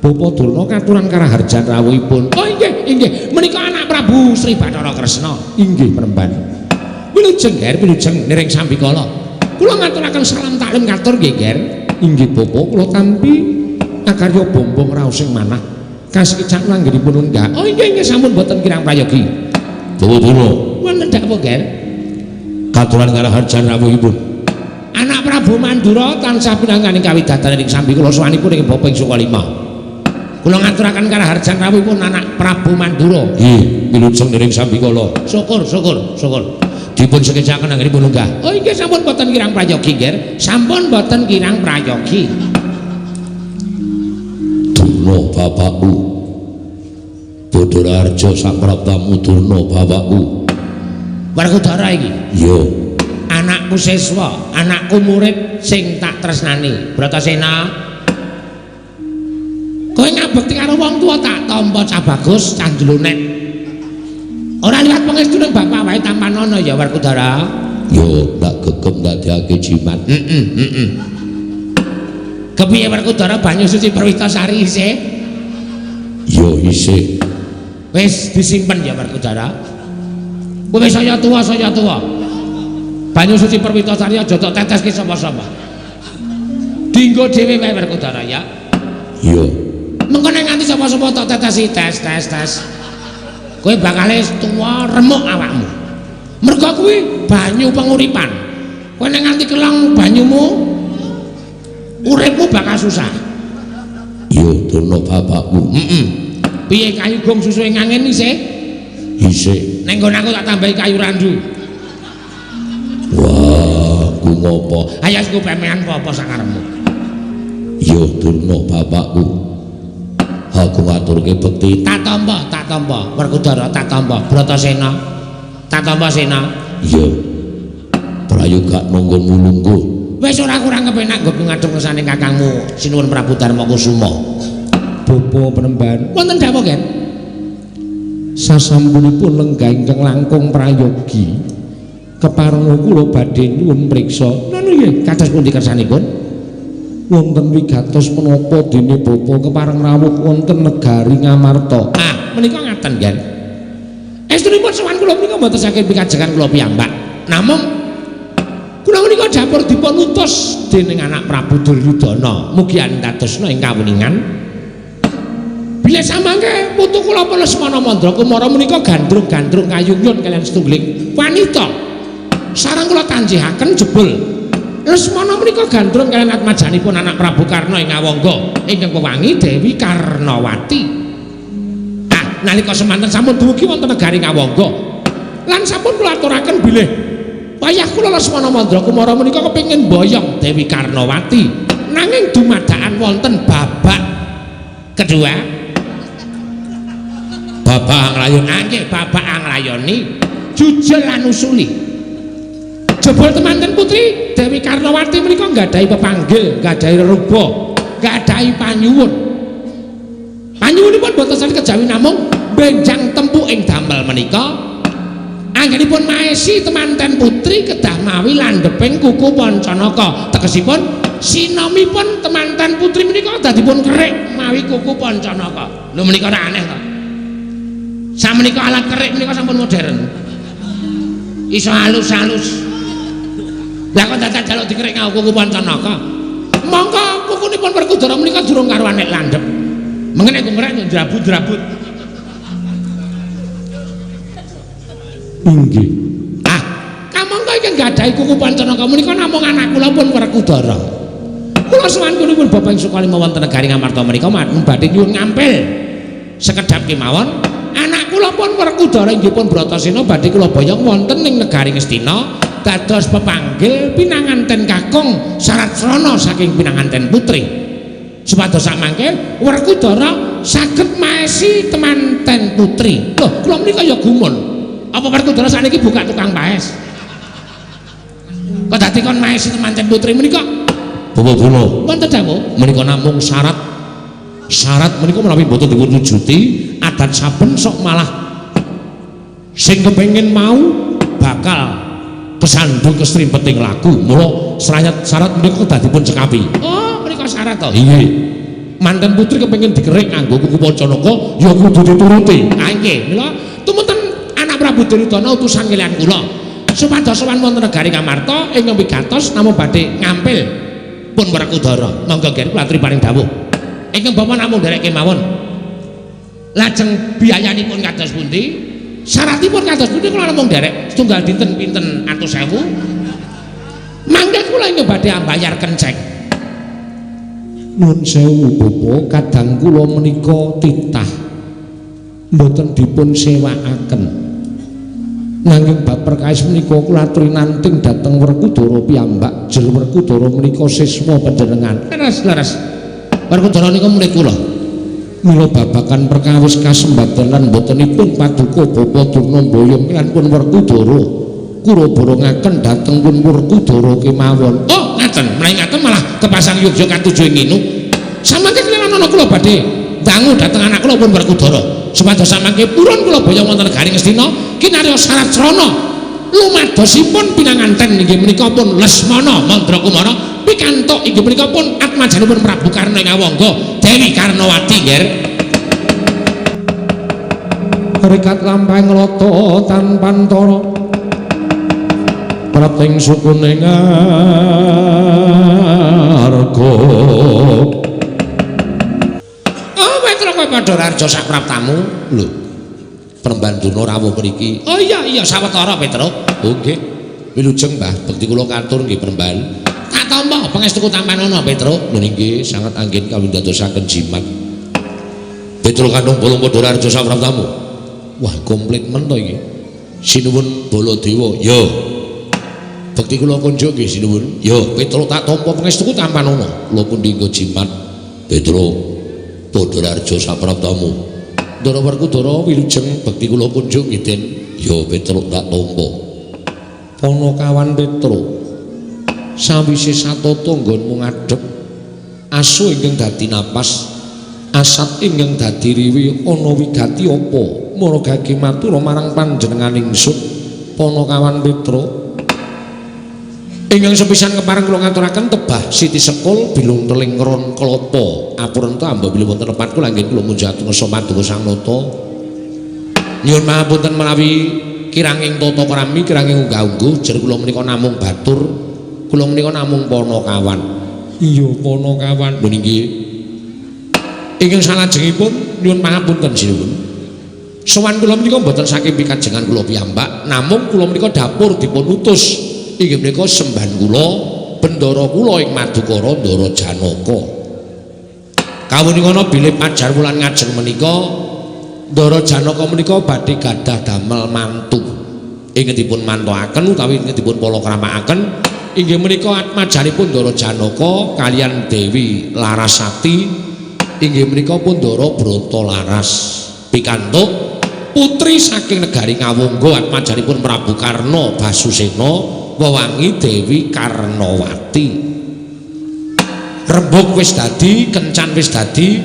Bapa Durna katuran karaharjan rawuhipun. Oh inggih, menika anak Prabu Sri Bathara Kresna. Inggih Premban. Wilujeng Ger, wilujeng niring Sambikala. Kula ngaturaken salam taklim katur nggih Ger. Inggih Bapa, kula tampi akarya bombong raos sing manah. Kasekecak nanggenipun unggah. Oh inggih sampun boten kirang prayogi. Bapa Durna. Wonten dak apa Ger? Katuran karaharjan rawuhipun. Anak Prabu Mandura tansah pinanganing kawidatan ing Sambikala sawanipun ing bapa ing Sukalima. Kula ngaturaken karaharjan rawuhipun anak Prabu Mandura. Nggih, wilujeng niring Sambikala. Syukur. Dipun sekecaken anggenipun munggah. Oh inggih sampun boten kirang prayogi, Ger. Sampun boten kirang prayogi. Durna bapakku. Badararja sapraptamu Durna bapakku. Werkudara iki. Iya. Anakku siswa, anakku murid sing tak tresnani. Bratasena. Kowe ngabekti karo wong tuwa tak tampa cah bagus, cah jlunek. Ora liwat pangestune bapak wae tampan ana ya Werkudara. Yo, ndak gegem ndadekake jimat. Kepiye Werkudara banyu suci Perwitasari isih? Yo isih. Wis disimpen ya Werkudara. Kowe saya tuwa. Banyu suci Perwitasari aja tok teteske sapa-sapa. Dinggo dhewe wae Werkudara ya. Iya. Mengko nek nganti sapa-sapa tok tetesi tes. Kowe bakal tuwa remuk awakmu. Mergo kuwi banyu penguripan. Kowe nek nganti kelong banyumu uripmu bakal susah. Yo Durna bapakku. Piye kayu gong susu ing angin isih? Isih. Nek nggon aku tak tambahi kayu randu. Wah, ku ngopo? Ayo aku pemean apa sakarepmu. Yo Durna bapakku. Aku ngaturke bekti tak tampa Werkudara tak tampa Bratasena tak tampa Sena. Iya prayoga nunggu mulunggu wis ora kurang kepenak nggo ngadhep ngersane kakangmu Sinuwun Prabu Darmakusuma. Bapa Penemban wonten dawuh Ken sasampunipun lenggah ingkang langkung prayogi keparenga kula badhe nyuwun priksa ngono nggih kados pundi kersanipun wonten wigatos menapa dene bapa kepareng rawuh wonten negari Ngamarta. Menika ngaten Gan. Estunipun sowan kula menika mboten saking pikajengan kula piyambak. Namung kula menika dapur dipun utus dening anak Prabu Duryudana mugi antadosna ing kawuningan. Bilih samangke putu kula Lesmana Mandrakumara menika gandrung-gandrung kayuyun kalian setunggiling wanita. Sareng kula tanjihaken jebul Lesmana menika gandrung kalian atmajanipun anak Prabu Karna ing Ngawangga ingkang pewangi Dewi Karnawati. Nalika semanten sampun dumugi wonten negari Ngawangga lan sampun kula aturaken bilih wayah kula Lesmana Mandrakumara menika kepengin boyong Dewi Karnawati nanging dumadakan wonten babak kedua babak anglayoni jujul lan usuli. Jebul temanten putri Dewi Karnawati menika nggadahi pepanggil, nggadahi reruba, nggadahi panyuwun. Panyuwunipun boten saged kejawi namung benjang tempu ing damel menika. Anggenipun maesi temanten putri kedah mawi landheping kuku Pancanaka. Tegesipun sinomipun temanten putri menika dadipun kerik mawi kuku Pancanaka. Lho menika ora aneh to. Samenika alat kerik menika sampun modern. Iso halus-halus. Lah kok dadak jaluk dikerik ngau kuku Pancanaka. Mongko kukunipun Werkudara menika durung karo anek landhep. Mengene ku ngrek ndrabut-drabut. Inggih. Kamangka iki nggadahi kuku Pancanaka menika namung anak kula pun Werkudara. Kula sowan kulipun Bapak ing Sukalima wonten negari Ngamarta menika badhe nyuwun ngampil sekedhap kemawon. Anak kula pun Werkudara inggih pun Bratasena badhe kula boyong wonten ing negari Ngastina. Dados pepanggil pinanganten kakung syarat srana saking pinanganten putri. Supados samangke Werkudara saged maesi temanten putri. Loh, kula menika ya gumun. Apa Werkudara sakniki buka tukang paes? Kok dadi kon maesi temanten putri menika? Bapak kula. Wonten dawuh menika namung syarat. Syarat menika menawi boten dipun wujuti adat saben sok malah sing kepengin mau bakal kesandung kestripeting laku. Mula syarat menika dadi pun cekapi. Oh, menika syarat to. Nggih. manten putri kepengin dikerik nganggo kuku Pancanaka ya kudu dituruti. Ha nggih, mila tumeten anak Prabu Duryudana utusan kaliyan kula supados sowan wonten negari Ngamarta ingkang wigatos namung badhe ngampil pun Werkudara. Monggo nggih kula aturi paring dawuh. Ingkang Bapa namung nderek kemawon. Lajeng biayanipun kados pundi? Syaratipun kados pundi kula namung nderek setunggal dinten pinten atus sewu. Mangke kula ingkang badhe ambayar kenceng. Nuwun sewu Bapa, kadang kula menika titah mboten dipun sewakaken. Nanging bab perkawis menika kula aturi nanting dhateng Werkudara piyambak. Jel Werkudara menika siswa panjenengan. Leres. Werkudara nika mulih kula. Mila babagan perkawis kasembadanan botenipun paduka Bapa Durna Mboyong lan pun Werkudara kula borongaken dhateng pun Werkudara kemawon. Oh, ngaten. Menawi ngaten malah kepasang Yogya katujuh ing nginu. Samangke kaliyan ana kula badhe dangu dhateng anak kula pun Werkudara. Supados samangke purun kula boyong wonten negari Ngastina kinarya syarat srana lumadosipun pinanganten inggih menika pun Lesmana Mandrakumara pikantuk inggih menika pun atmajanipun Prabu Karna ing Awangga Dewi Karnawati nggih. Rekat lampahing nglata tanpa antara prating sukune ngarga. Padha Rarja Sapraptamu lho. Prembanduna rawuh mriki. Oh iya sawetara Petruk. Oh nggih. Wilujeng Mbah, bekti kula katur nggih Premban. Tak tampa pangestuku tampanana Petruk. Lho nggih sanget anggen kawin dadosaken jimat. Petruk kandung bolong padha Rarja Sapraptamu. Wah, komplit men to iki. Sinuwun Baladewa. Yo. Bekti kula kunjuk nggih sinuwun. Yo, Petruk tak tampa pangestuku tampanana. Kula pun dinggo jimat. Petruk padha Rarja Sapraptamu. Ndara Werkudara wilujeng bekti kula kunjuk ngiten. Ya Petruk tak tampa. Panakawan Petruk. Sawise satata nggonmu ngadhep, asu ingkang dadi napas, asat ingkang dadi riwi ana wigati apa? Maragake matur marang panjenengan ingsun, Panakawan Petruk. Ingkang sepisan kepareng kula ngaturaken tebah Siti Sekul bilung teling ron klapa apurenta amba bilih wonten lepat kula nggih kula munjahaken samadonga Sang Nata. Nyuwun pangapunten menawi kiranging tata krami kiranging unggah-ungguh jer kula menika namung batur, kula menika namung Panakawan. Iya Panakawan. Lho nggih. Ingkang salajengipun nyuwun pangapunten sinuwun. Sowan kula menika mboten saking pikajengan kula piyambak, namung kula menika dapur dipun utus inggih menika sembahan kula bendara kula ing Madukara Ndara Janaka. Kawuningono bilih pajar wulan ngajeng menika Ndara Janaka menika badhe gadah damel mantu. Inggih dipun mantuaken utawi inggih dipun palakramaken inggih menika atmajanipun Ndara Janaka kaliyan Dewi Larasati inggih menika pun Ndara Bratalaras pikantuk putri saking negari Ngawangga atmajanipun Prabu Karna Basusena wewangi Dewi Karnawati. Rembug wis dadi, kencan wis dadi,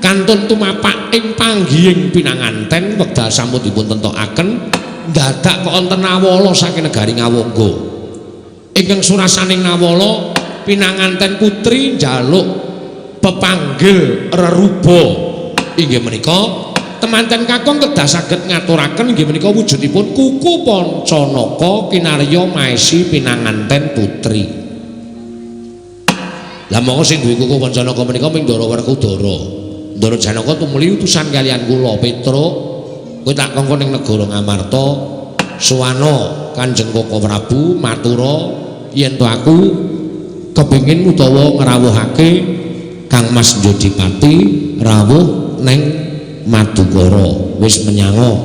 kantun tumapak ing panggihing pinanganten wekdal sampun dipun tentokaken dadak kok wonten awala saking negari Ngawangga. Ingkang surasaning ngawala pinanganten putri njaluk pepanggil reruba inggih menika temanten kakung kedah saged ngaturaken inggih menika wujudipun kuku Pancanaka kinarya maesi pinanganten putri. Lah mongko sing duwe kuku Pancanaka menika ming Ndara Werkudara. Ndara Janaka tumuli utusan kaliyan kula Petruk. Kowe tak kongkon ning negara Ngamarta suwana Kanjeng Koko Prabu matura yen to aku kepengin utawa ngrawuhake Kang Mas Jodipati rawuh neng Madukara wis menyanga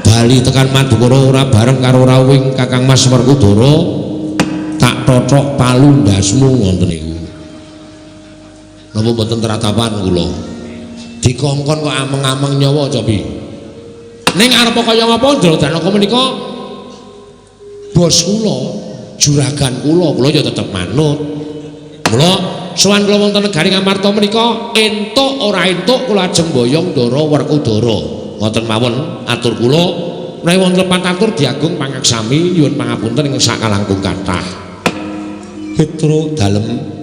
bali tekan Madukara ora bareng karo rawuhing Kakang Mas Werkudara tak cocok palu ndasmu ngoten niku. Napa mboten tratapan kula dikongkon kok ameng-ameng nyawa cobi ning arep kaya ngapa Ndara Janaka menika bos kula juragan kula ya tetep manut. Mula sowan kula wonten negari Ngamarta menika entuk ora entuk kula ajeng boyong Ndara Werkudara. Ngoten mawon atur kula menawi wonten lepat atur diagung pangaksami nyuwun pangapunten ing sakalangkung kathah. Petruk dalem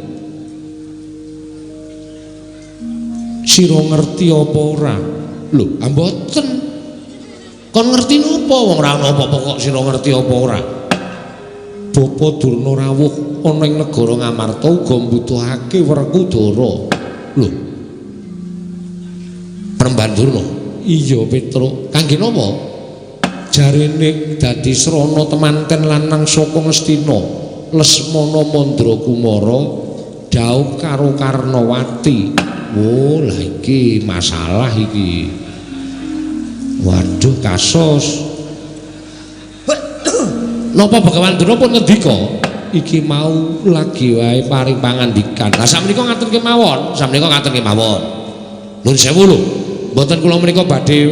Sira ngerti apa ora? Lho, mboten. Kon ngerti napa wong ora ana apa-apa kok sira ngerti apa ora? Bapa Durna rawuh ana ing negara Ngamarta uga mbutuhake Werkudara. Lho. Penemban Durna. Iya, Petruk. Kangge napa? Jarene dadi srana temanten lanang saka Ngastina. Lesmana Mandra Kumara dhaup karo Karnawati. Oh, lah iki masalah iki. Waduh, kasus. Napa Begawan Durna pun ngendika iki mau lagi wae paring pangandikan. Lah sakmenika ngaten kemawon, sakmenika ngaten kemawon. Nuwun sewu lho. Mboten kula menika badhe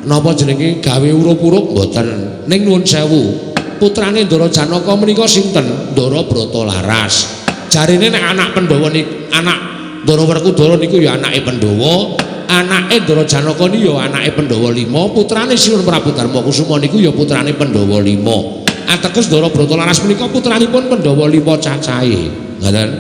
napa jenenge gawe urup-urup mboten. Ning nuwun sewu. Putrane Ndara Janaka menika sinten? Ndara Bratalaras. Jarine nek anak Pandhawa niku anak Ndara Werkudara niku ya anake Pandhawa, anake Ndara Janaka niku ya anake Pandhawa 5, putrane Sinur Prabu Darmakusuma niku ya putrane Pandhawa 5. Ateges Ndara Bratalaras menika putranipun Pandhawa 5 cacahe. Ngoten.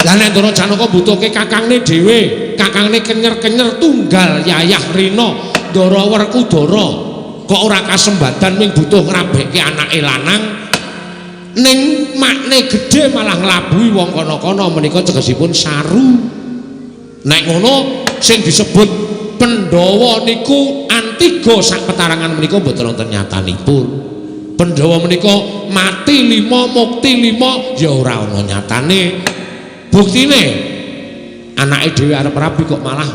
Lah nek Ndara Janaka butuhke kakangne dhewe, kakangne kenyer-kenyer tunggal Yayah Rina Ndara Werkudara kok ora kasembadan ming butuh ngrabekke anake lanang ning makne gedhe malah nglabuhi wong kana-kana menika tegesipun saru. Nek ngono sing disebut Pandhawa niku antiga sak petarangan menika mboten wonten nyatanipun. Pandhawa menika mati 5 mukti 5 ya ora ana nyatane. Buktine anake dhewe arep rabi kok malah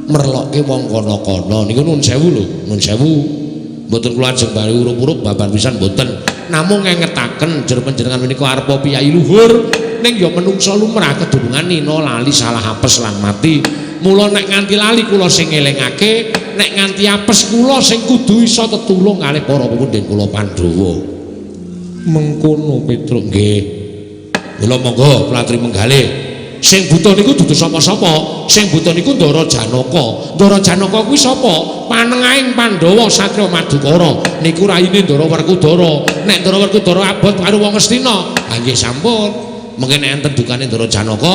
merlokke wong kana-kana. Niku nuwun sewu lho, nuwun sewu. Mboten kula ajeng bali urup-urup babar pisan mboten. Namung ngengetaken jer panjenengan menika arepa piyai luhur ning ya menungsa lumrah kedurungan nina lali salah apes lan mati. Mula nek nganti lali kula sing ngelingake, nek nganti apes kula sing kudu iso tetulung kalih para pepundhen kula Pandhawa. Mengkono Petruk nggih. Mula monggo kula aturi menggalih. Sing buta niku dudu sapa-sapa, sing buta niku Ndara Janaka. Ndara Janaka kuwi sapa? Panengahing Pandhawa Satriya Madukara. Niku rayine Ndara Werkudara. Nek Ndara Werkudara abot karo wong Astina, ha nggih sampun. Mengke nek enten dukane Ndara Janaka,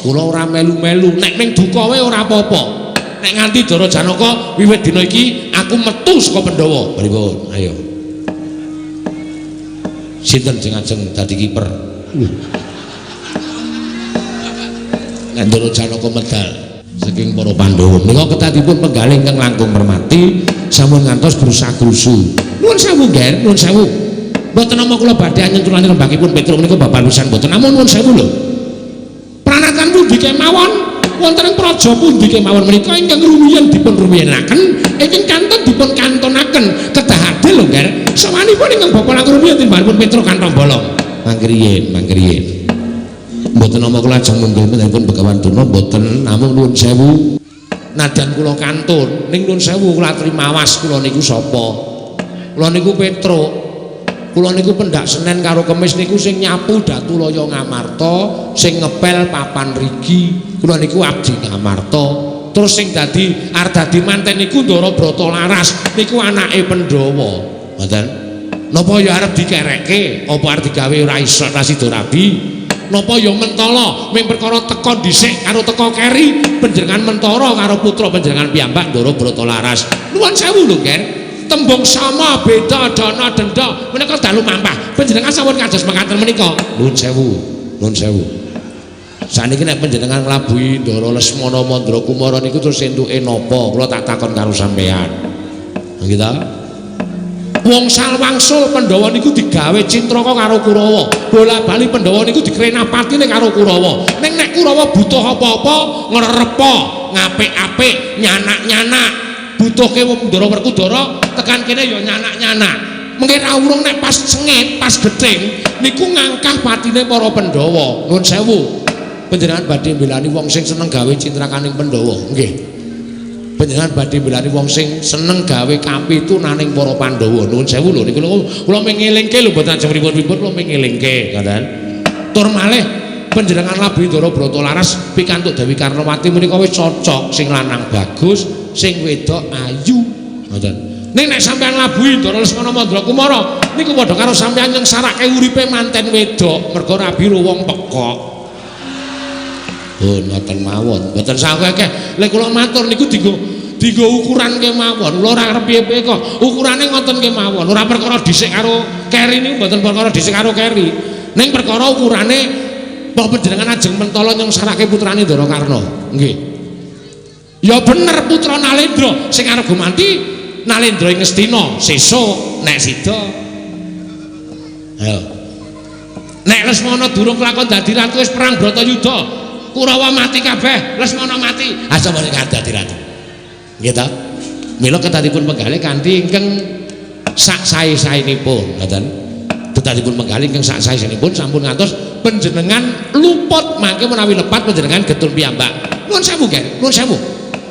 kula ora melu-melu. Nek ming duka wae ora apa-apa. Nek nganti Ndara Janaka wiwit dina iki aku metu saka Pandhawa. Pripun? Ayo. Sinten sing ajeng dadi kiper? Nek Ndara Janaka medal saking para Pandhawa menika ketatipun penggalih ingkang langkung mermati sampun ngantos grusa-grusu. Nuwun sewu nggih, nuwun sewu. Mboten nama kula badhe anyentulane rembakipun Petruk menika babar pisan mboten. Namun nuwun sewu lho. Pranatan pundi kemawon wonten ing praja pundi kemawon menika ingkang rumiyin dipun rumiyenaken, ingkang kanton dipun kantonaken kedah adil lho nggih. Sawanipun ingkang Bapak langkung rumiyin timbanipun Petruk kantong bolong. Mangkriyen, mangkriyen. Mboten nama kula ajeng munggah menipun Begawan Durna mboten, namung nuwun sewu. Nadyan kula kantun, ning nuwun sewu kula aturi mawas kula niku sapa? Kula niku Petruk. Kula niku pendak Senen karo Kemis niku sing nyapu Datulaya Ngamarta, sing ngepel papan rigi. Kula niku abdi Ngamarta. Terus sing dadi arep dadi manten niku Ndara Bratalaras, niku anake Pandhawa. Ngoten. Napa ya arep dikerekke, apa arep digawe ora iso Sida Rabi? Napa ya mentala ming perkara teka dhisik karo teka keri panjenengan mentara karo putra panjenengan piyambak Ndara Bratalaras. Nuwun sewu lho, Ger. Tembung sama beda dana denda menika dalu mampah. Panjenengan sampun kados mekaten menika. Nuwun sewu, nuwun sewu. Saniki nek panjenengan nglabuhi Ndara Lesmana Mandra Kumara niku terus entuke napa? Kula tak takon karo sampean. Nggih ta? Wong salwangsul Pandhawa niku digawe cintraka karo Kurawa. Bola-bali Pandhawa niku dikrenapatine karo Kurawa. Ning nek Kurawa butuh apa-apa, ngrerepa, ngapik-apik, nyanak-nyanak. Butuhke wong Ndara Werkudara, tekan kene ya nyanak-nyanak. Mengke ra urung nek pas sengit, pas gething niku ngangkah patine para Pandhawa. Nuwun sewu. Panjenengan badhe mbelani wong sing seneng gawe cintrakaning Pandhawa, nggih. Panjenengan badhe mbelani wong sing seneng gawe kapitunaning para Pandhawa. Nuwun sewu lho niku kula mengelingke lho mboten ajeng pripun-pripun kula mengelingke ngoten. Tur malih panjenengan labuhi Ndara Bratalaras pikantuk Dewi Karnawati menika wis cocok, sing lanang bagus, sing wedok ayu. Ngoten. Ning nek sampeyan labuhi Ndara Lesmana Mandra Kumara niku padha karo sampeyan nyengsarake uripe manten wedok mergo rabi wong pekok. Oh ngoten mawon mboten sakake lek kula matur niku dienggo ukuran kemawon lho ora arep piye-piye kok ukurane ngoten kemawon ora perkara dhisik karo keri niku mboten perkara dhisik karo keri ning perkara ukurane kok panjenengan ajeng mentala nyongsarake putrane Ndara Karna nggih ya bener putra Nalendra sing arep gumanti Nalendra ing Ngastina sesuk nek sida ayo nek Lesmana durung kelakon dadi ratu wis perang Bratayuda Kurawa mati kabeh Lesmana mati asa mrene dadi ratu nggih ta mila ketatipun penggalih kanthi ingkang sak sae-saenipun ngoten ketatipun penggalih ingkang sak sae-saenipun sampun ngantos panjenengan luput mangke menawi lepat panjenengan getun piyambak nuwun sewu nggih nuwun sewu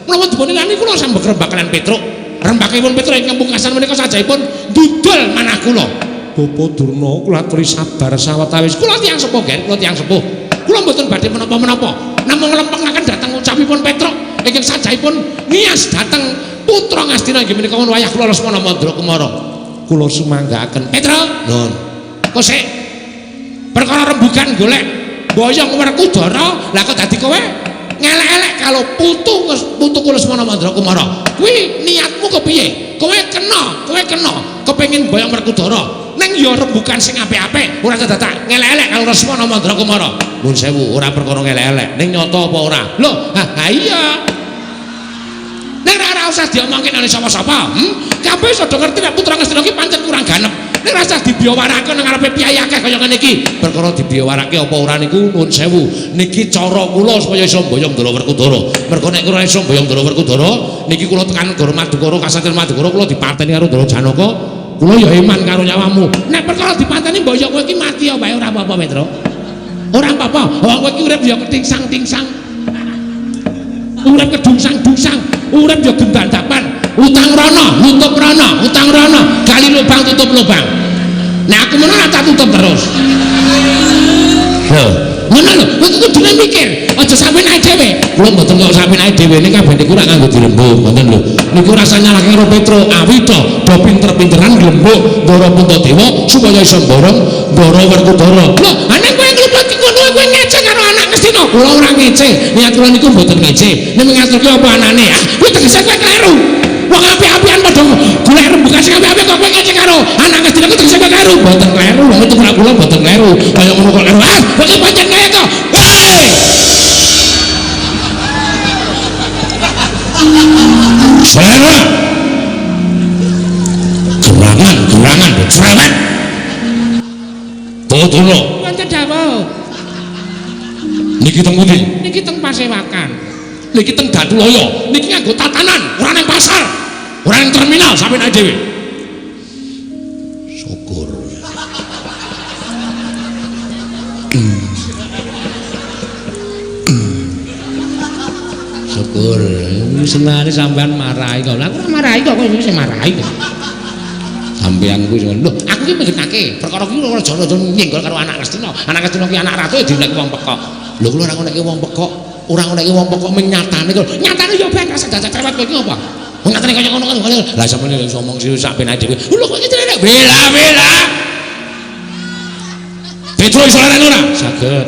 menawa dipun ilani kula sambek rembak kalian Petruk rembakipun Petruk ingkang pungkasan menika sajaipun dudul manah kula Bapak Durna kula aturi sabar sawetawis kula tiyang sepuh nggih kula tiyang sepuh kula mboten badhe menapa-menapa namung nglempengaken dhateng ucapipun Petruk ingkang sajaipun nias dhateng putra Ngastina inggih menika wayah kula Lesmana Mandra Kumara kula sumanggaaken Petruk nuwun kosek perkara rembugan golek boyong Werkudara lah kok dadi kowe ngelek-elek kalau putu kula Lesmana Mandra Kumara kuwi niatmu kepiye kowe kena kepengin boyong Werkudara neng ya rembugan sing apik-apik ora kedadak ngelek-elek karo Lesmana Mandra Kumara nuwun sewu ora perkara ngelek-elek ning nyata apa ora lho ha iya nek ora usah diomongke nang sapa-sapa kabeh padha ngerti nek putra Ngastina iki pancen kurang ganep nek ora usah dibiyawarake nang ngarepe piyai akeh kaya ngene iki perkara dibiyawarake apa ora niku nuwun sewu niki cara kula supaya iso mboyong Ndara Werkudara mergo nek ora iso mboyong Ndara Werkudara niki kula tekan Negara Madukara Kasatria Madukara kula dipateni karo Ndara Janaka kula ya iman karo nyawamu nek perkara dipateni mboyong kowe iki mati ya wae ora apa-apa Petruk ora apa-apa wong kowe iki urip ya ketingsang-tingsang urip kedungsang-dungsang urip ya gendandapan utang rono nutup rono utang rono gali lubang tutup lubang nah aku menawa tak tutup terus lho ngono lho kowe kudune mikir aja sampe naik dhewe kula mboten kok sampe naik dhewe ning kabeh niku ora nganggo dirembuk ngoten lho niku rasa nyalahke karo Petruk awita do pinter-pinteran glembuk Ndara Puntadewa supaya iso mborong Ndara Werkudara lho nek kowe ngluput ngono kowe ngece karo anak Ngastina kula ora ngece niat kula niku mboten ngece nek ngaturke apa anane kuwi tegese kowe kleru wong apik-apikan padha golek rembugan sing apik-apik kok kowe ngece karo anak Ngastina ku tegese kowe kleru mboten kleru wong itu kula mboten kleru kaya ngono kok kleru kok iki pancen kaya to Selera gerangan cerewet Tudula pancen dawuh niki teng pundi niki teng Pasewakan niki teng Datulaya niki nganggo tatanan ora nang pasar ora nang terminal sampe naik dhewe syukur syukur senane sampean marahi kok lha aku marahi kok kowe sing marahi kok sampean kuwi lho aku ki mbengetake perkara ki ora jana-jana nyenggol karo anak Ngastina ki anak ratu dilek wong pekok lho kula ora ngoneki wong pekok ora ngoneki wong pekok menyatane kok nyatane yo bae rasa dadak cewek kowe iki apa wong nyatane kaya ngono kan lah sampeyan iso ngomong sih sak penake dhewe lho kok iki tenek bela Petruk iso larang ora saged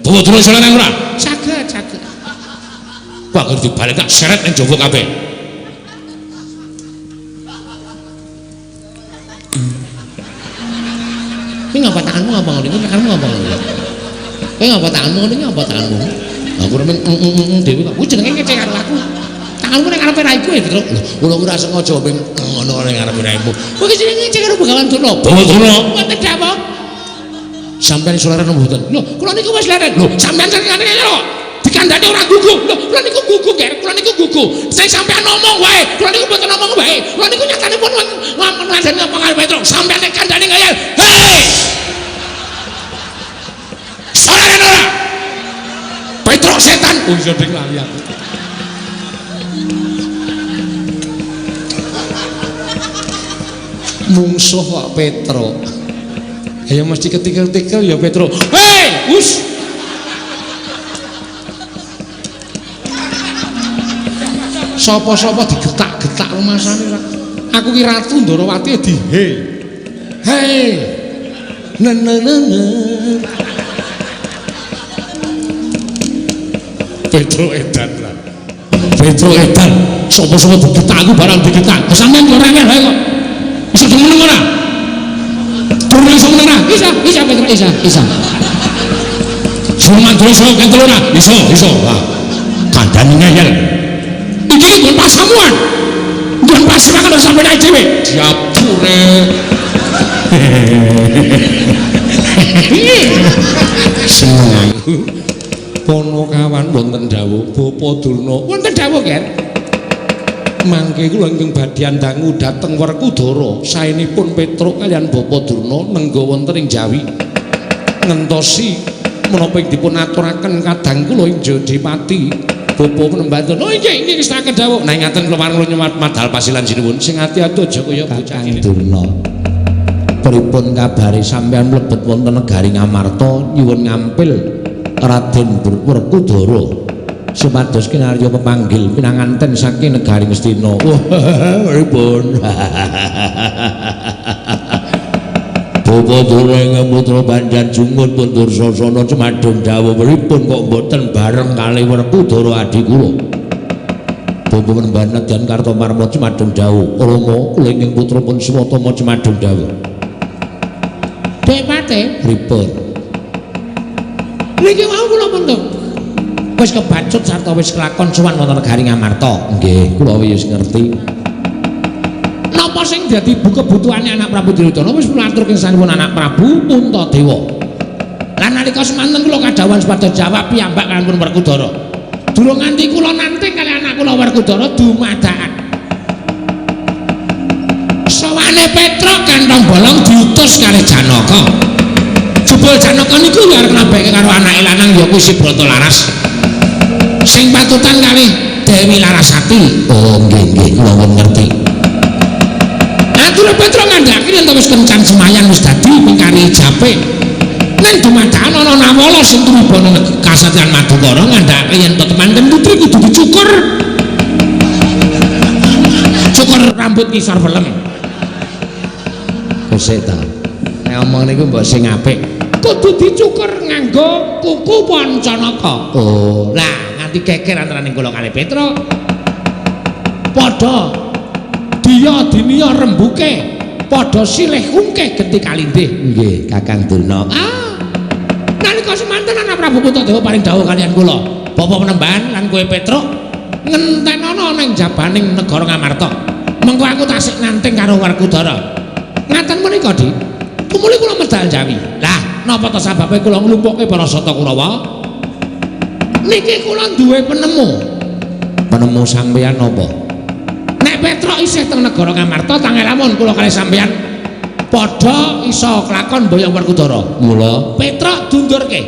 Tudula iso larang ora saged Pak ngerti balik tak seret yang jowo kabeh ini ngapa tanganmu ngapa ngono ini tanganmu ngapa ngono ini ngapa tanganmu ini ngapa tanganmu aku remen dewi kok jenenge ngecek karo aku tanganmu ning ngarepe raiku ya Petruk lho ora sengaja ben ngono ning ngarepe raimu kowe iki jenenge ngecek karo Begawan Durna ngoten dawuh sampeyan iso leren mboten lho kula niku wis leren lho sampeyan tenan lho dikandani orang gugu lho kula niku gugu nggih kula niku gugu sing sampean ngomong wae kula niku mboten ngomong wae kula niku nyatane pun ngandani apa karo Petruk sampean nek kandani ngayal hei ora Petruk setan oh iso ding lali aku mungsuh kok Petruk ayo mesti ketikel-tikel ya Petruk hei us sapa-sapa digetak-getak rumasane aku ki Ratu Ndarawati di hei Petro edan lah. Petro edan. Sopo-sopo dikita aku barang dikita. Kesampean yo rewel ae kok. Iso demen ora? Durung iso ora? Isa Petro isa. Cuma terus kan ora? Iso. Kandhane ngeyel. Iki nggon pasamuan. Nggon pasrakan sampe nek dhewe. Diapure. Seneng. Pono kawan wonten dawuh Bapa Durna. Wonten dawuh kan? Mangke kula ingkang badhe dangu dhateng Werkudara. Saenipun Petruk kaliyan Bapa Durna nengga wonten ing Jawi. Ngentosi menapa dipun aturaken kadang kula ing Jodipati. Bapa Penembanten. Oh iki wis tak dawuh. Nah ngaten kula pareng nyemat madal pasilan sinuwun. Sing ati-ati aja kaya bocah Durna. Pripun kabare sampeyan mlebet wonten negari Ngamarta nyuwun ngampil Raden Werkudara supados kinarya pepanggil pinanganten saking negari Ngastina. Wah, pripun? Bapa Durna putra Banjar Jungun pun Dursasana cemadhong dawuh pripun kok mboten bareng kalih Werkudara adi kula. Bapa Penembahan dan Kartomarma cemadhong dawuh Rama kula ingkang putra pun Swatama cemadhong dawuh. Dek Pate pripun? Niki wau kula pun wis kebacut sarta wis kelakon sowan wonten negari Ngamarta. Nggih, kula wis ngerti. Napa sing dadi kebutuhane anak Prabu Duryudana wis kula aturke sampun anak Prabu Puntadewa. Lan nalika semanten kula kadhawuhan supados jawab piyambak kaliyan Werkudara. Durung nganti kula nanting kali anak kula Werkudara dumadakan. Sawane Petruk kantong bolong diutus kali Janaka. Jebul Janaka niku ya arep nabeke karo anake lanang ya kuwi si Bratalaras. Sing patutan kali Dewi Larasati. Oh nggih kula ngerti. Atur Petruk ngandhake yen wis kencan semayan wis dadi pingkari jape. Ning dumadakan ana nawala sing tumiba nang Kasatyan Madukara ngandhake yen temanten putri kudu dicukur. Cukur rambut ngisor velem. Kosek ta. Nek omong niku mbok sing apik. Kudu dicukur nganggo kuku Pancanaka. Oh, lah nganti keker antaraning kula kalih Petruk. Padha dia dinia rembuke, padha silih kungkeh genti kalindih. Nggih, Kakang Durna. Nalika semanten anak Prabu Puntadewa paring dawuh kaliyan kula, Bapa Penembahan lan kowe Petruk ngentenana ning jabaning negara Ngamarta. Mengko aku tasik nanting karo Werkudara. Ngaten menika, Dik. Tumuli kula medal Jawi. Lah, napa ta sababe kula nglumpukke para Sata Kurawa? Niki kula duwe penemu. Penemu sampeyan napa? Nek Petruk isih teng negara Ngamarta, tangelamun kula kalih sampeyan padha iso kelakon mboyong Werkudara. Mula Petruk dundurke.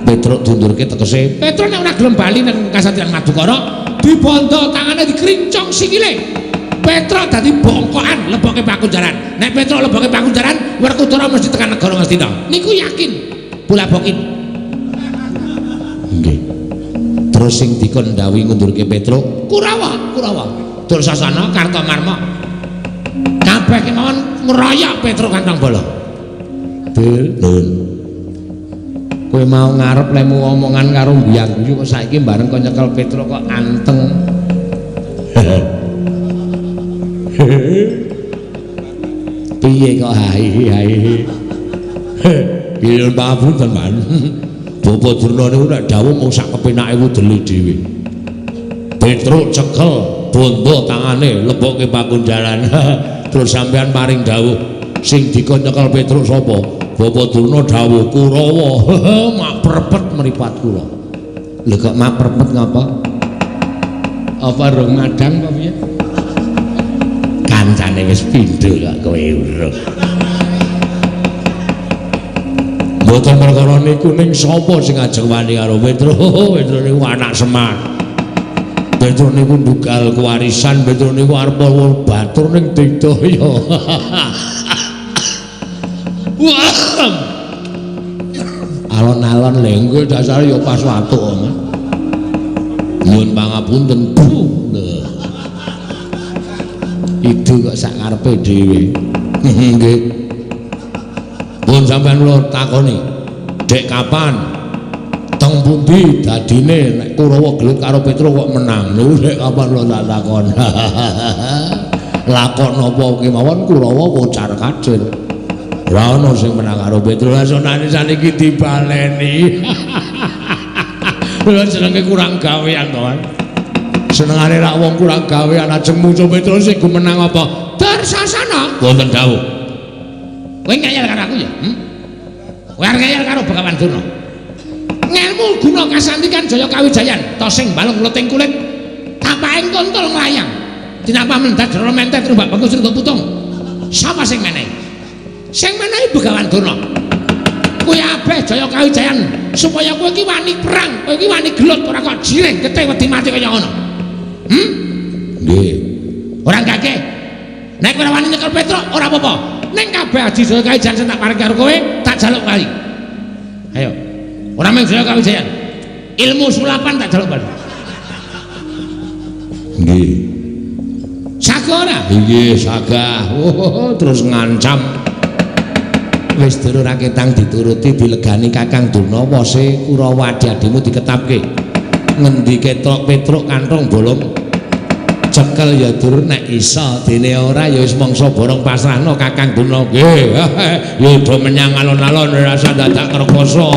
Petruk dundurke tegese Petruk nek ora gelem bali nang Kasatyan Madukara, dibondo tangane dikrincong sikile. Petruk dadi bongkokan leboke Pakunjaran. Nek Petruk leboke Pakunjaran, Werkudara mesti tekan negara Ngastina. Niku yakin. Bola-bokin. Nggih. Terus sing dikon ndawuhi ngundurke Petruk, Kurawa. Dursasana, Kartomarma. Kabeh kemawon ngeroyok Petruk kantong bola. Nun. Kowe mau ngarep lemu omongan karo mbiyang kok saiki bareng kok nyekel Petruk kok anteng. Piye kok hai. Yen pangapunten man. Bapa Durna niku nek dawuh mung sak kepenake wudele dhewe. Petruk cekel bondo tangane leboke Pakunjaran. Terus sampean paring dawuh sing dikon nyekel Petruk sapa? Bapa Durna dawuh Kurawa. Mak prepet mripat kula. Lho kok mak prepet ngapa? Apa rung madang apa piye? Kancane wis pindho kok kowe urung. Mboten perkara niku ning sapa sing ajeng wani karo Petruk? Petruk niku anak Semar. Petruk niku ndugal kewarisan, Petruk niku arep batur ning Didaya. Wah. Alon-alon lenggo dasar ya pas watu omah. Nyuwun pangapunten, Bu. Itu kok sak karepe dhewe. Nggih. Pun sampean kula takoni, Dek kapan teng pundi dadine nek Kurawa gelut karo Petruk kok menang. Lho nek kapan lho tak takon. Lakon apa kemawon Kurawa kocar kacir. Ora ono sing menang karo Petruk. Sonane saniki dibaleni. Lha jenenge kurang gawean to, Mas. Senengane rak wong kurang gawean ajeng musuh Petruk sing menang apa? Darsasana. Wonten dawuh. Kowe ngeyel karo aku ya? Kowe arep ngeyel karo Begawan Durna. Ngelmu guna kasantikan Jaya Kawijayan, to sing balung leting kulit, tapaking kontol nglayang. Dinapa mendat jero mentet rumbak bangku sing putung. Sapa sing menehi? Sing menehi Begawan Durna. Kuwi abeh Jaya Kawijayan supaya kowe iki wani perang, kowe iki wani gelut ora kok jiring getih wedi mati kaya ngono. Nggih. Ora gageh. Nek kowe wani nyekel Petruk ora apa-apa. Ning kabeh aji Jaya Kawijayan sing tak paring karo kowe, tak jaluk kali. Ayo. Ora mung Jaya Kawijayan. Ilmu sulapan tak jaluk bali. Nggih. Sagah ora? Nggih, sagah. Terus ngancam. Wis durung ra ketang dituruti dilegani Kakang Durna wose Kurawa adimu diketapke. Ngendi ketok Petruk kantong bolong. Cekel ya durung nek isa dene ora ya wis mangsa borong pasrahno Kakang Durna. Nggih. Ya do menyang alon-alon rasa dadak kerkoso.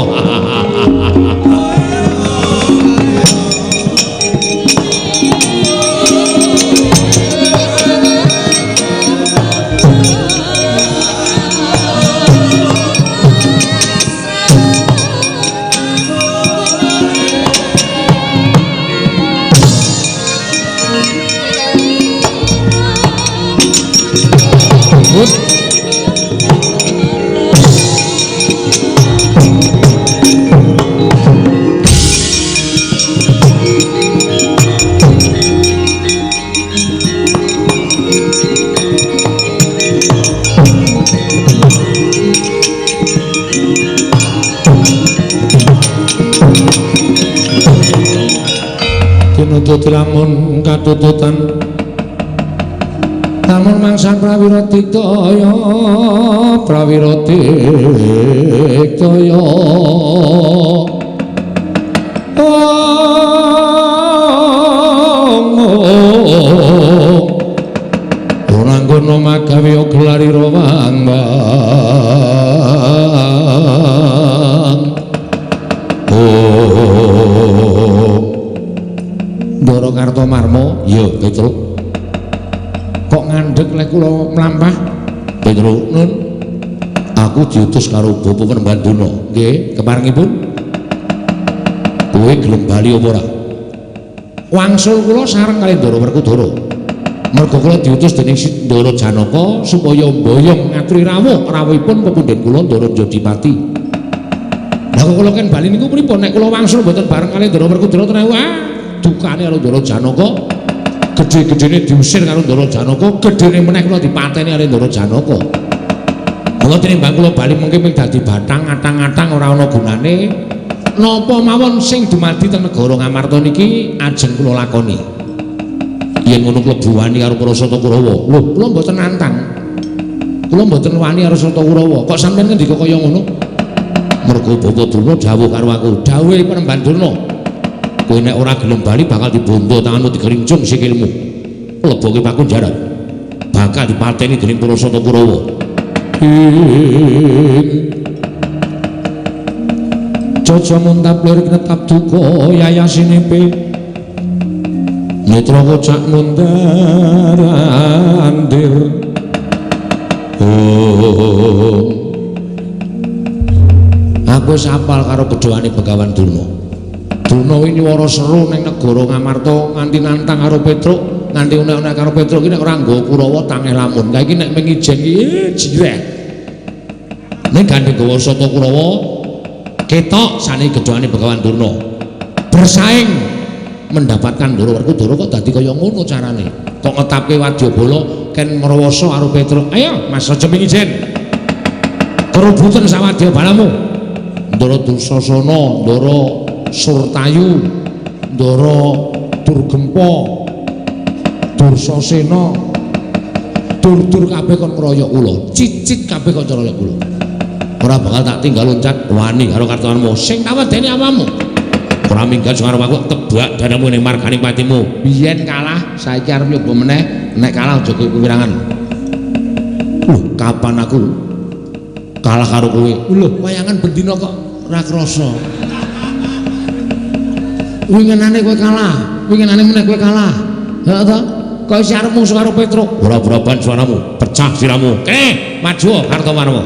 Lamun katututan lamun mangsan prawira dikdaya ora ngono magawe gelari rawang Ndara Kartomarma, ya Petruk. Kok ngandhek lek kula mlampah? Petruk, nun. Aku diutus karo Bapa Penemban Durna. Nggih, keparengipun. Kowe gelem bali apa ora? Wangsul kula sareng kali Ndara Werkudara. Merga kula diutus dening Ndara Janaka supaya mboyong ngaturi rawuhipun pepundhen kula Ndara Jodipati. Lah kok kula kan bali niku pripun nek kula wangsul mboten bareng kali Ndara Werkudara tenan dukane karo Ndara Janaka gedhe-gedhene diusir karo Ndara Janaka gedhene meneh kula dipateni karo Ndara Janaka mula tinimbang kula bali mengke ping dadi bathang atang-atang ora ana gunane napa mawon sing dumadi teng negara Ngamarta niki ajeng kula lakoni yen ngono klebu wani karo Prasata Kurawa lho kula mboten nantang kula mboten wani karo Prasata Kurawa kok sampeyan ngendika kaya ngono mergo Bapa Durna dawuh karo aku dawuhe Penemban Durna kowe nek ora gelem bali bakal dibondo tanganmu digerincung sikilmu leboke pakunjaran bakal dipateni dening Prasata Kurawa Jaja muntap lirik netap duka yayasinepe netra kocak mundarandir aku wis apal karo bedhoane Begawan Durna Durna ini wara seru ning negara Ngamarta nganti nantang karo Petruk nganti unek-unek karo Petruk iki nek ora nggawa Kurawa tangeh lamun. Lah iki nek mengijen iki jireh. Nek gandhe gawa Sata Kurawa ketok sane gedhoane Begawan Durna. Bersaing mendapatkan Ndara Werkudara kok dadi kaya ngono carane. Kok ngetapke Wadyabala ken mrawasa karo Petruk. Ayo Mas aja mengijen. Kerubutan sama Wadyabalamu. Ndara Dursasana, Ndara Surtayu, Ndara Durgempa, Dursasena, dur-dur kabeh kon ngeroyok kula, cicit kabeh kon ngeroyok kula. Ora bakal tak tinggal loncat wani karo Kartomarma. Sing tawedeni awakmu. ora minggat karo aku tebak danamu ning marganing patimu. Biyen kalah, saiki arep nyoba meneh, nek kalah aja kowe pirangan. Lho, kapan aku kalah karo kowe? Lho, wayangan bendina kok ora krasa. Winginane kowe kalah, winginane meneh kowe kalah. Heeh to? Kok isih arep mungsuh karo Petruk. Ora braban suaramu, pecah siramu. Kene, maju Kartomarma.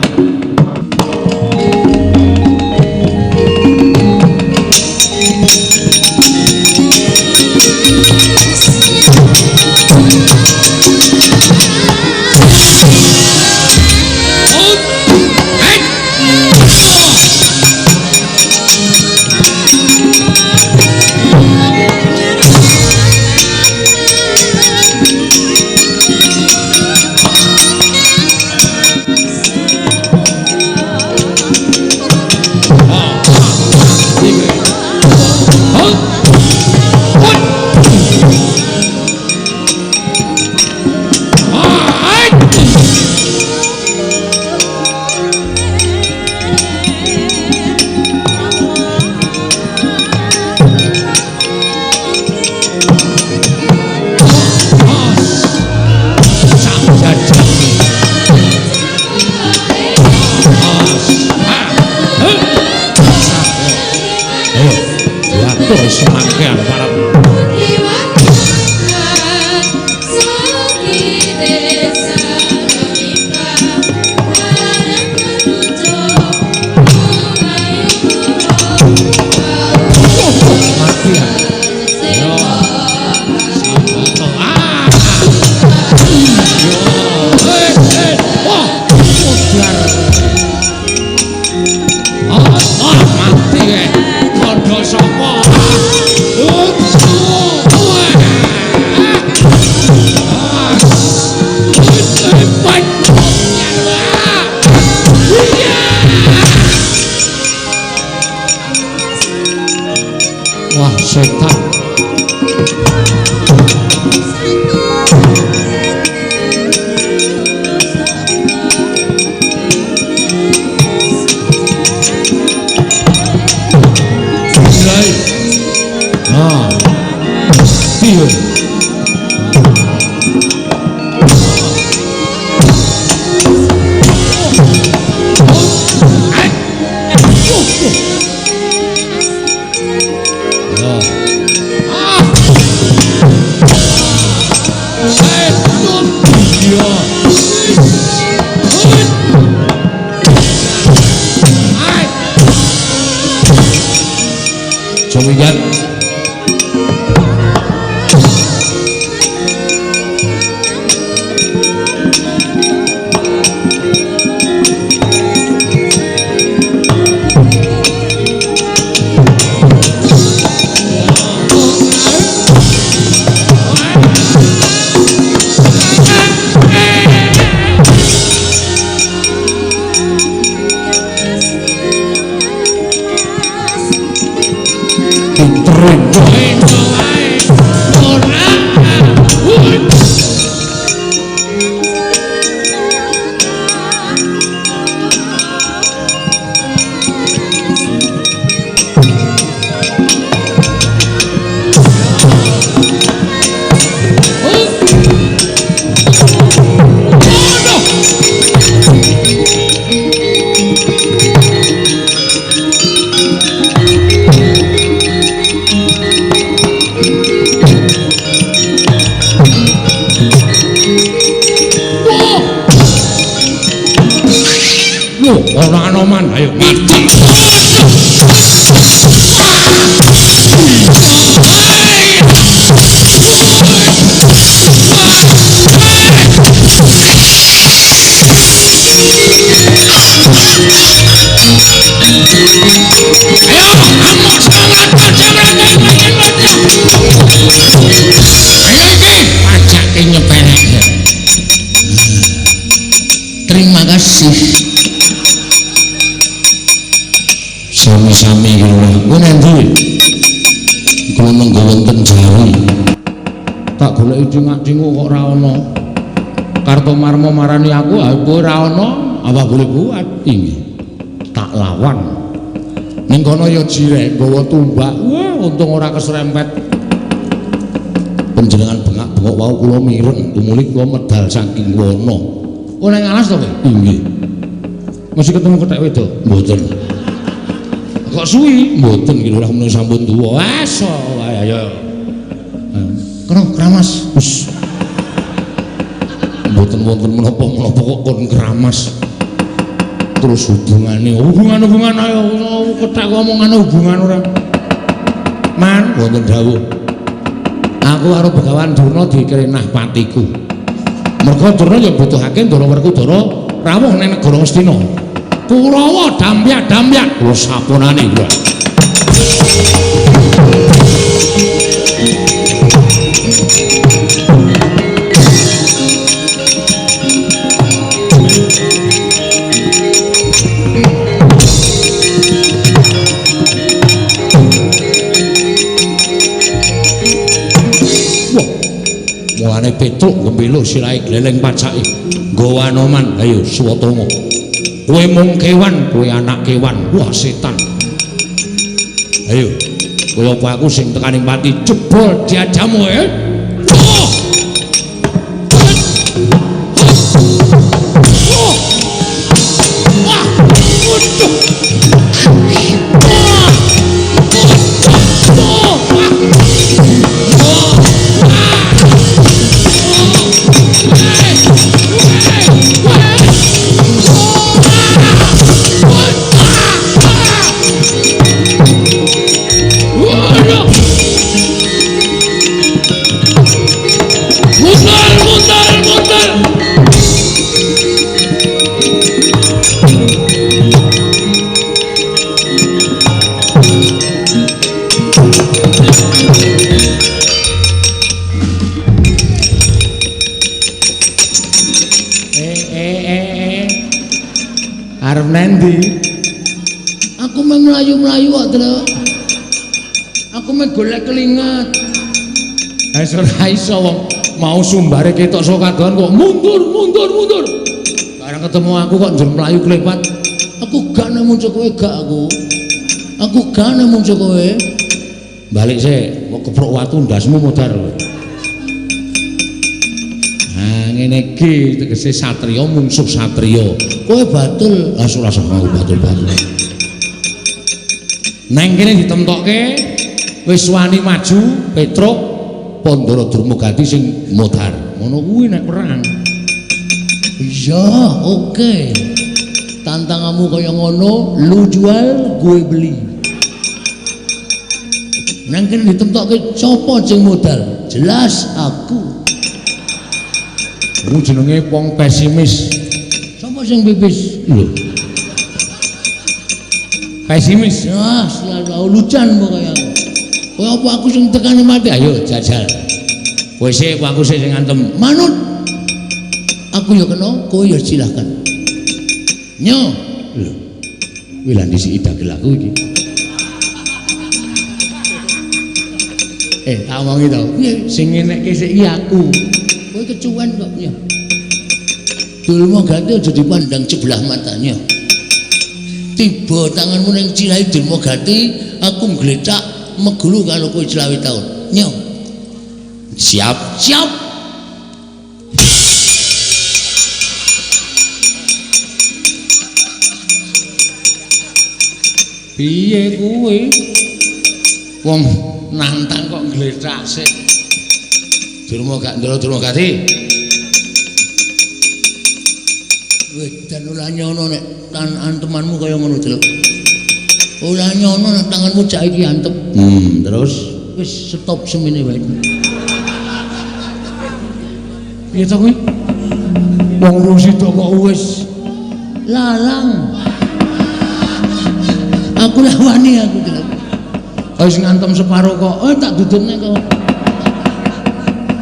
Terima kasih. Sami-sami kula. Kowe nanti kula nunggu wonten Jawi. Tak goleki cingak-cingu kok ora ana. Kartomarma marani aku, kowe ora ana, apa boleh buat? Inggih. Tak lawan. Ning kono ya jirek nggawa tumbak. Wah, untung ora keserempet. Panjenengan bengak-bengok wau kula mireng tumuli kula medal saking wana. Oh nang alas to kowe? Nggih. Masih ketemu kethek wedok? Mboten. Kok suwi? Mboten iki ora menawa sampun tuwa. Aso wae ayo. Kena keramas. Wis. Mboten wonten menapa-menapa kok kon keramas. Terus hubungan ayo kethek omongane hubungan ora. Man wonten dawuh. Aku karo Begawan Durna dikerenah patiku. Mergo Durna ya butuhake Ndara Werkudara rawuh ning negara Ngastina. Kurawa dampyak-dampyak kula sapunane kula. Mulane Petruk gembelo sirahe gleleng pacake nggawa Anoman ayo Swatama kowe mung kewan kowe anak kewan wah setan ayo kaya aku sing tekaning pati jebol diajamu arep nendi? Aku meh mlayu-mlayu kok, Truk. Aku meh golek kelingat. Wis ora iso wong mau sumbare ketok saka kadohan kok mundur. Barang ketemu aku kok njur mlayu klepat. Aku gak nemu kowe gak aku. Aku gak nemu kowe. Balik sik, kok keprok watu ndasmu modar. Ngene iki tegese satriya mungsuh satriya. Kowe batul, ora usah batul-batul. Neng kene ditemtokke wis wani maju Petruk Pandara Durmagati sing modar. Ngono kuwi nek perang. Iya, oke. Tantanganmu kaya ngono, lu jual, gue beli. Neng kene ditemtokke sapa sing modal? Jelas aku. Ku jenenge wong pesimis. Sapa sing pipis? Lho. Pesimis. Ah, selalu lucan pokoke. Kowe apa aku sing tekani mati? Ayo jajal. Kowe sik aku sik sing ngantem. Manut. Aku ya kena, kowe ya silahkan. Nyo. Lho. Kuwi lan disi idagel aku iki. Tak omongi to. Piye sing ngenekke sik iki aku. Kowe kecuan kok ya. Durmagati aja dipandang sebelah matanya. Tiba tanganmu ning cirahe Durmagati, aku ngletak megulu karo kowe 20 tahun. Nyo. Siap. Piye kuwi? Wong nantang kok ngletak sik. Durmagati. Dan ulah nyono nek antemanmu kaya ngono, Truk. Ulah nyono nek tanganmu cak iki antep. Terus wis stop semene wae. Piye to kuwi? Wong rusida kok wis lalang. Aku lawani aku, Truk. Wis ngantem separo kok. Tak dudune kok.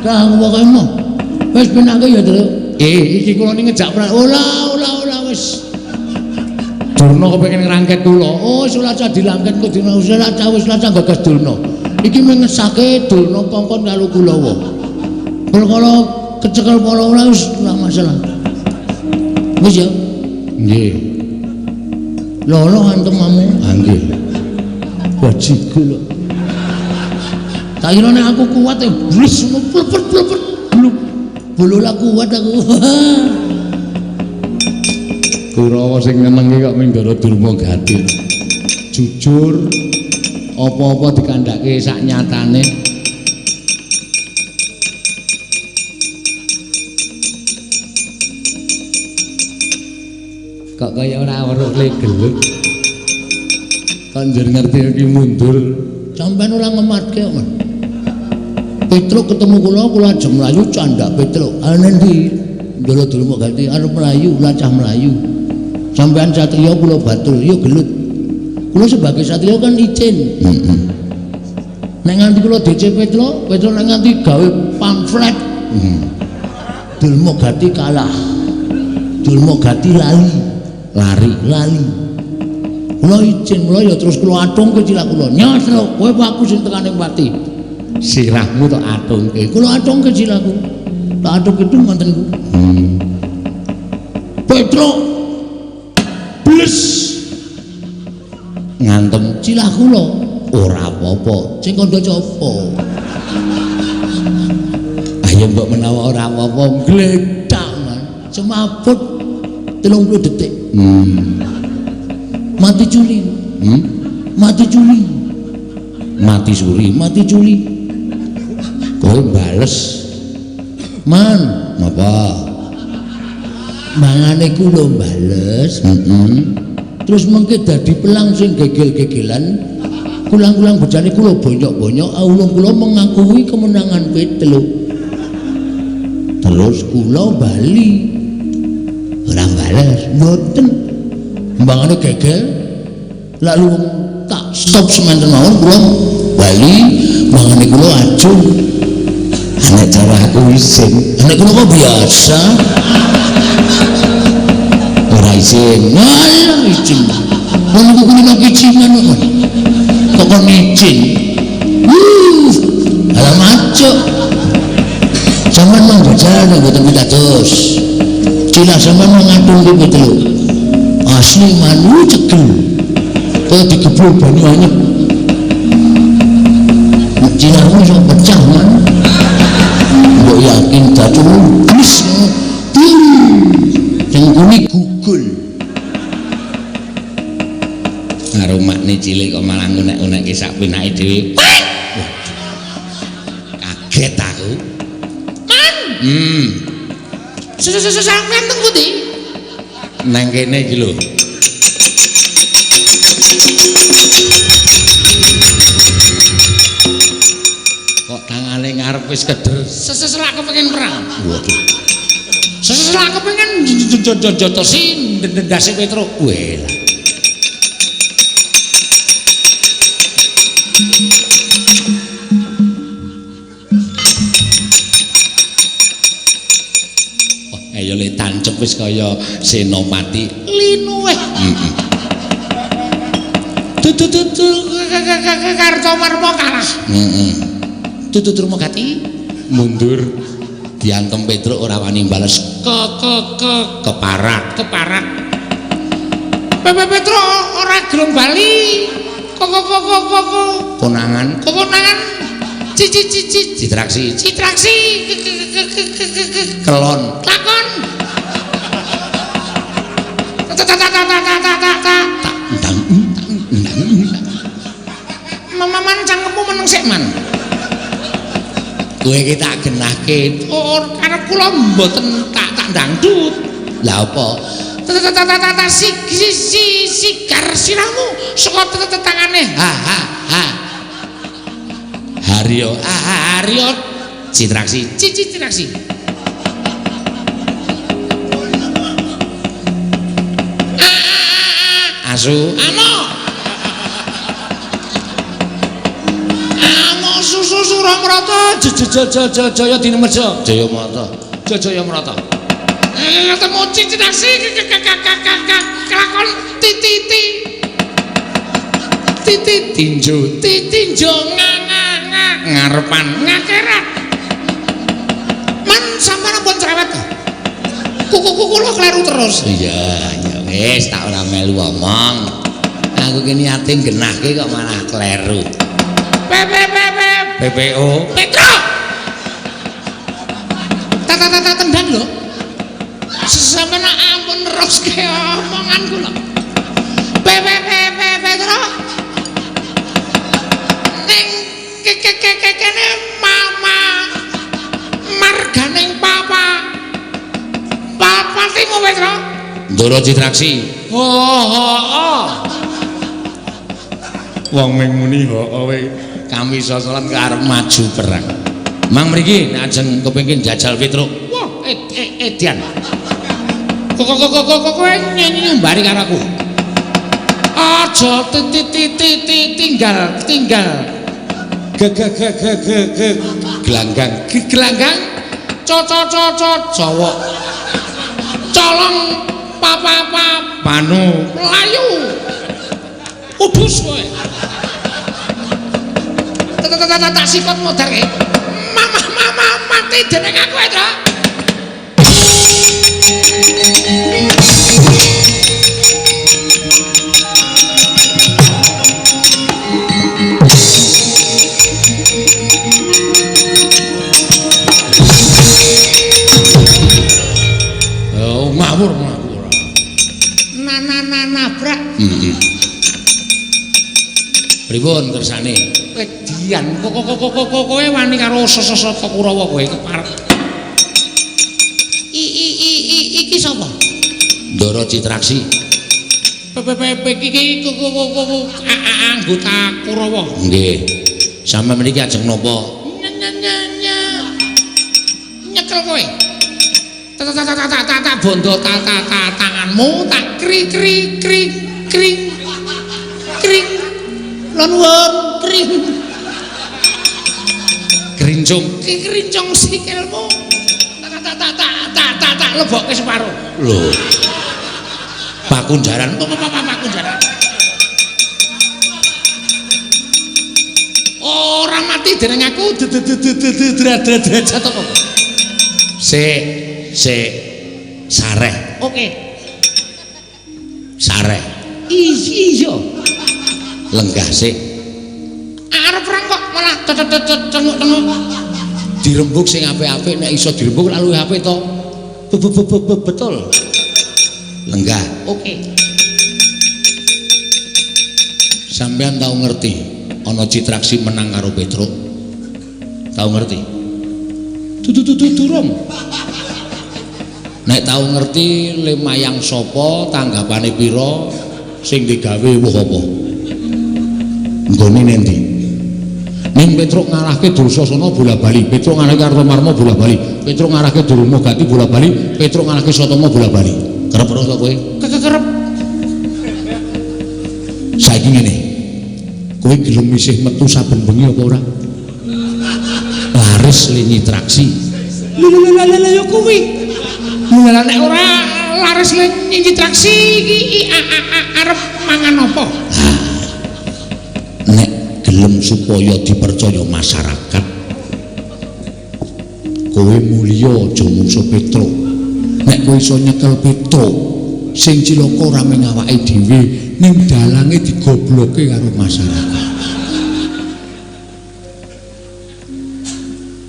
Dah pokoke mah. Wis penake ya, Truk. Iki kula ni ngejak olah wis. Durna kepengin ngrangket kula. Oh, wis ora cah dilangket kok dina wis ora cah gagas Durna. Iki mengesake Durna kongkon karo Kulawa. Kalau kecekel pola ora wis ora masalah. Wis ya? Nggih. Lolo antemamu? Nggih. bajiku lho. Tak kira nek aku kuat ya blus ngono plepet bluk. Bolola kuat aku. Kurawa sing nyenengi kok Minggara Durmagati. Jujur apa-apa dikandhake sak nyatane. Kok kaya ora weruh legelut. Kanjur ngerti iki mundur. Sampeyan ora ngematke kok, Man. Petruk ketemu kula ajeng mlayu candak Petruk. Ana ndi? Ndara Durmagati arep mlayu, lacah mlayu. Sampeyan satriya kula batul, ya gelut. Kula sebagai satriya kan izin. Nek nganti kula DC Petruk nek nganti gawe pamflet. Durmagati kalah. Durmagati lari. Kula izin, kula ya terus kula atungke cilak kula. Nyasro, kowe aku sing tekane pati. Sirahmu tok atungke. Kula atungke cilakku. Tak atungke itu mantenku. Petruk bles Ngantem cilah kula. Ora apa-apa, sing kandha copo. Ayo mbok menawa ora apa-apa Gledak, Man. Semaput 30 detik. Mati culi. Mati culi. Mati culi. Kowe bales. Man, Napa? mangane kula bales. Terus mengke dadi pelang sing gegel-gegelan. Kulang-kulang bejane kula bonyok-bonyok, ulung kula mengakui kemenangan Petruk. Terus kula bali. Ora bales, mboten. Mbangane gegel. Lalu tak stop semanten mawon kula bali, mbangane kula ajung. Nek cara aku isin, Nek kula kok biasa. ora isin. Alah izin. Wong kuwi lagi izinan kok. Kok kon izin? Alah macuk. Sampeyan mau jalan mboten pitados. Cila sampeyan mau ngatung ki Petruk. Asli manu cegel. Kok digeblok banyu anyep. Cilamu iso pecah, Man. Mbok yakin dacul wis. Sing kuwi gugul. Karo makne cilik kok malah unek-unekke sak pinake dhewe. Kaget aku. Man. Sampeyan teng pundi? Nang kene iki lho. Kok tangane ngarep wis keder. Seselak kepengin perang. Waduh. Seselak kepengin jotosi ndendase Petruk. Welah. Ayo le tancep wis kaya Senopati Linuweh. Kartomarma kalah. Tutut Durmagati mundur diantem Petruk ora wani bales keparat Petruk ora gelem bali. konangan Citraksi kelon lakon Mamaman cangkemmu meneng sik, Man. kowe iki tak genahke Karep kula mboten tak dangdut. lha apa Sigar sirahmu saka tetangane. Haryo Citraksi asu susu Suramrata jaya dinemejo Jayamrata ketemu Citraksi kelakon titi tinjo ngarepan ngakerat Man sampeyan ampun cerewet kuku kula kleru terus iya wis tak ora melu omong aku ki niate genahke kok malah kleru. PPO. Petro. Tata tendang lho. Sampeyan ampun neruske omonganku lho. Petro. Ning kene mama marganing papa. Papa timu Petro. Ndoro Citraksi. Oh. Wong ming muni kowe kami sosolan arep maju perang. Mang mriki nek ajeng kepengin jajal Petruk. Wah, edian. Kowe nyumbari karo aku. Aja tinggal. Gelanggang. Cocok. Colong papa Panu Melayu. Udus kowe. Tak sikot modarke. Mama mati dening aku to. Oh, ngawur. Nabrak. Pripun kersane? Wedian kowe wani karo sosok Kurawa kowe keparep. Iki sapa? Ndoro Citraksi. Iki anggota Kurawa. Nggih. Sampe mriki ajeng napa? Nyekel kowe. Tak bondo tanganmu tak kring. Nuwun kring. Krincung sikilmu. Tak lebokke separo. Lho. Pakunjaran. Orang mati dening aku derajat apa? Sareh. Oke. Sareh. Iya. Lenggah sik. Arep perang kok malah tenguk-tenguk. Dirembuk sing apik-apik nek iso dirembuk lalu apik to. Betul. Lenggah. Oke. Sampeyan tau ngerti ana Citraksi menang karo Petruk? Tau ngerti? Durung. Nek tau ngerti lemayang sapa, tanggapane pira, sing digawe woh apa? Nggone nendi? Ning Petruk ngalahke Dursasana bola-bali, Petruk ngalahke Kartomarma bola-bali, Petruk ngalahke Durmagati bola-bali, Petruk ngalahke Satama bola-bali. Kerep ora kowe? Kerep. Saiki ngene. Kowe gelem isih metu saben bengi apa ora? Laris Lenyi Traksi. Lha yo kuwi. Lah nek ora laris Lenyi Traksi iki arep mangan apa? Nek gelem supaya dipercaya masyarakat, kowe mulya aja mungsuh Petruk. Nek kowe iso nyekel Petruk sing cilaka ora mung awake dhewe, ning dalange digobloke karo masyarakat.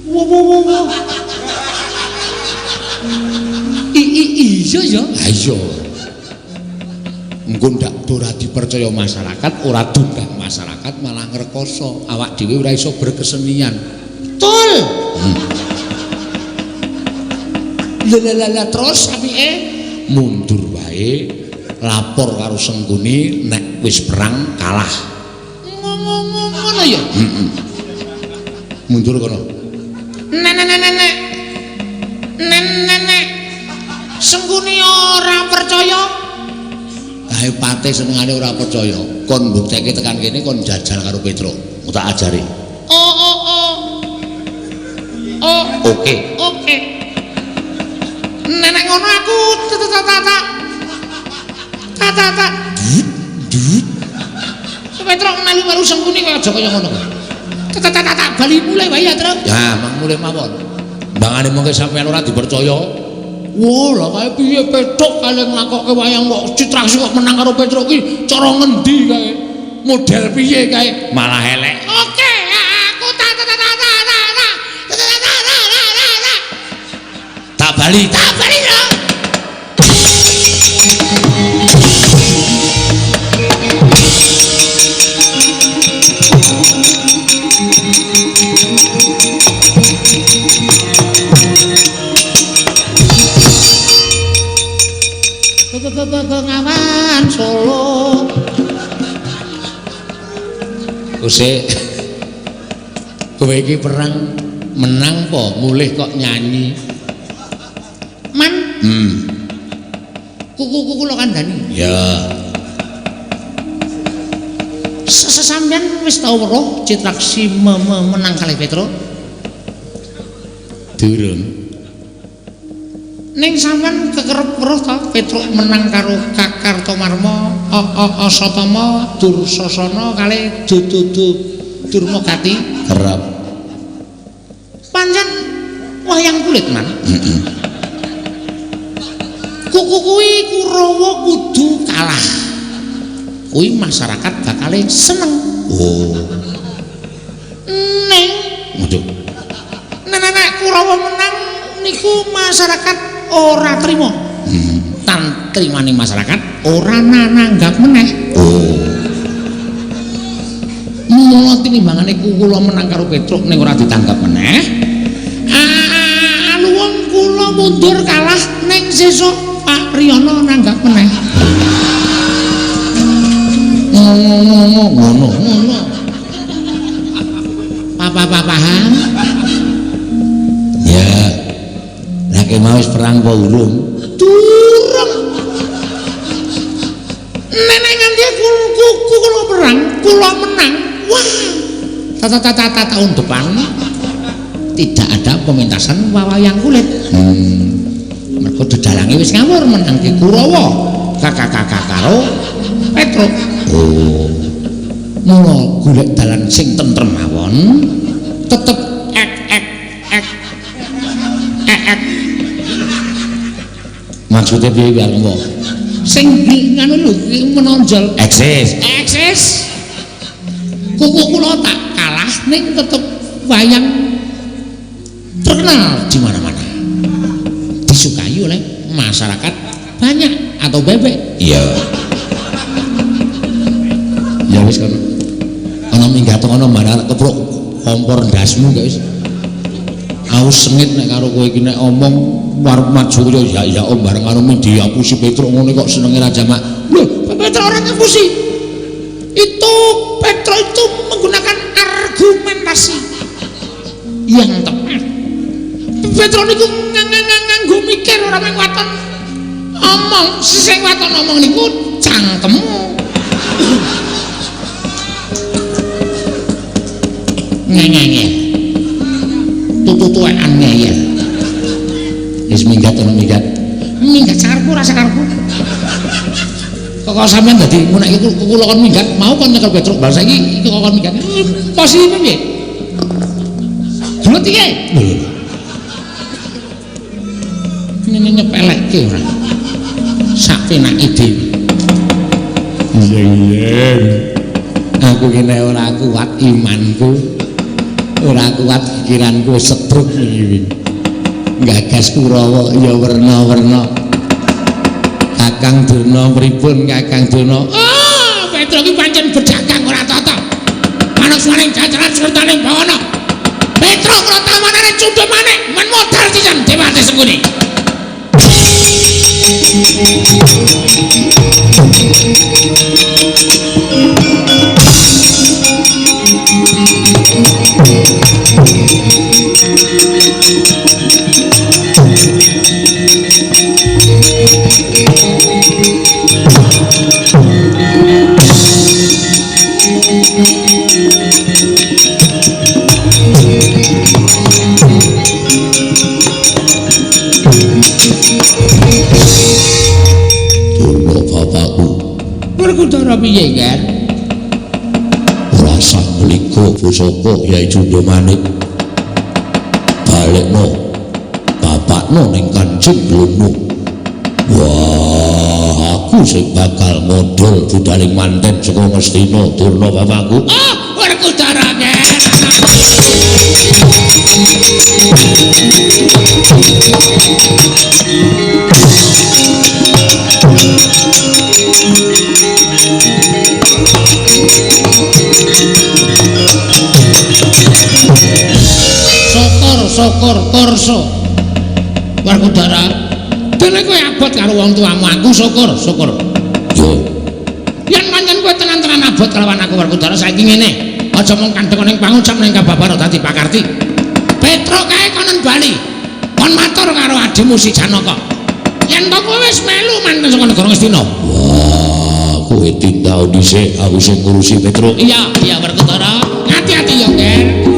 Wow. Iya ya. Ha iya. Engko ndak ora dipercaya masyarakat, ora dundang masyarakat malah ngrekoso, awak dhewe ora iso berkesenian. Betul. Lah terus apike Mundur wae, lapor karo Sengguni nek wis perang kalah. Ngono ya. Mundur kono. Nenek. Sengguni ora percaya. Ae patih senengane ora percaya. Kon mbukteke tekan kene kon jajal karo Petruk. Mu tak ajari. Oke. Nenek ngono aku tata. Petruk melu-melu Sengguni kaya aja kaya ngono. Tata bali mulai wae ya, Tru. Ya, mang mulai mawon. Mbangane mengke sampeyan ora dipercaya. Wah, lah kae piye Petruk kali nglakokke wayang kok Citraksi kok menang karo Petruk ki cara ngendi kae? Model piye kae? Malah elek. Oke, aku tak bali lho. Bengawan Solo. Kusik. Kowe iki perang menang po, mulih kok nyanyi. Man. Kuku kula kandhani. Ya. Sesampeyan wis tau weruh Citraksi menang kalih Petruk? Durung. Ning sampean kekerep weruh ta Petruk menang karo Kakartomarma, Asatama, Dursasana kalih Durmagati? Kerep. Pancen wayang kulit man. Kuwi Kurawa kudu kalah. Kuwi masyarakat bakal seneng. Oh. Ning waduh. Nek Kurawa menang niku masyarakat ora trima. Tan trimane masyarakat ora nanggap meneh. Oh. Mula tinimbangane kula menang karo Petruk ning ora ditanggap meneh. Wong kula mundur kalah ning sesuk Pak Priyono nanggap meneh. Ngono. Paham? Ya. Nek mau wis perang apa urung? Durung. Nenek nganti kula perang, kula menang. Wah. Tahun depan tidak ada pementasan wayang kulit. Mergo dedalange wis ngawur menang ki Kurawa karo Petruk. Oh. Mula golek dalan sing tentrem mawon, tetep ek. Maksudnya piye wae ngomong? Sing nganu lho menonjol eksis. Kuku kula tak kalah ning tetep wayang terkenal di mana-mana. Disukai oleh masyarakat banyak atau bebek. Iya. Ya wis kan. Ana minggat ana marang kepruk kompor ndasmu guys. Aus sengit nek karo kowe iki nek omong warep maju ya om bareng karo media pusi Petruk ngene kok senenge Raja Mak. Lho, Petruk orang ngapusi. Itu Petruk itu menggunakan argumentasi yang tepat. Petruk niku nganggo mikir ora mung waton omong, sing waton omong niku cangkemmu. Ngengeng. Tututuan ngeyel. Wis minggat sakarepku rasa karepku. Kok sampean dadi ngono iki kula kon minggat mau kon nyekel Petruk bal saiki iki kok kon minggat. Posisine piye? Ngerti ge? Ini nyepelekke ora. Sak penake dhewe. Iya. Aku ki nek ora kuat imanku, ora kuat pikiranku setruk iki. Gagas Kurawa ya werna-werna. Kakang Durna pripun Kakang Durna? Oh, Petruk iki pancen bedagang ora tata. Manusane jajaran sertane bawana. Petruk pratamanane cundhe maneh men modal sisan dewate sengkuni. Perkutara piye kan? Rasa mliku pusaka Yai Cundha Manik. Balekno Bapak nglapatno ning Kanjeng Dono. Wah, aku sing bakal modal dudaling manten saka Ngastina Durna bapakku. Werkudara Sokor korso Werkudara dene kowe abot karo wong tuamu aku syukur yo yen pancen kowe tenan-tenan abot kelawan aku Werkudara saiki ngene aja mung kandheng ning pangucap ning kababar dadi pakarti Petro kae konon bali kon matur karo adimu si Janaka yen to kowe wis melu manten saka negara Ngastina. Wah kowe tindau dhisik aku sing ngurusi Petro. Iya Werkudara hati-hati yo Ken.